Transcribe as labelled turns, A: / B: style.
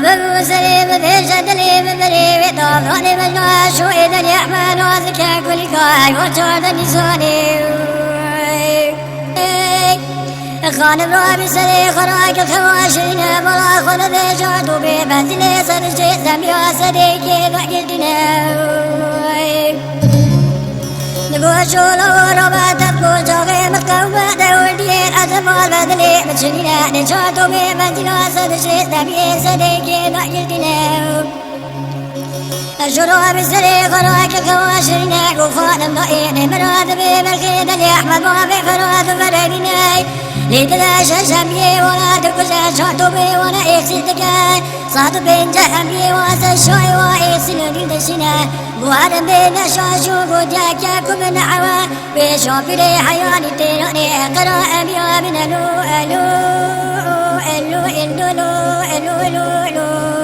A: ضرب سليم في شدلي ببري طافوني مجناش وإذا اليحمل وذكى كل كاي وجود النساني خانم رابي سري خراك الخواشين بلا خلد جعدوا ببنزلي سرجي سميا سريكي بقلتنا نقوشو لو ربات تقوشو غيم القوة دولدين أتفال بدلي بتشنينا نجعدوا ببنزلي سرجي سميا سريكي بقلتنا الشروع بالسري خراك الخواشين وفان ضئين مراد بمرخيد اليحمد وفي فراد فرقناي لتلاشى شمي ولا تكشى شعطو بي ولا إكسيتك صعد بين جهمي واسا الشوي وإكسين دلدشنا بوهرم بين شاشو قدياك ياكو من عوا بيشو بلي حياني تيراني قراء أبيا من ألو ألو ألو ألو ألو ألو ألو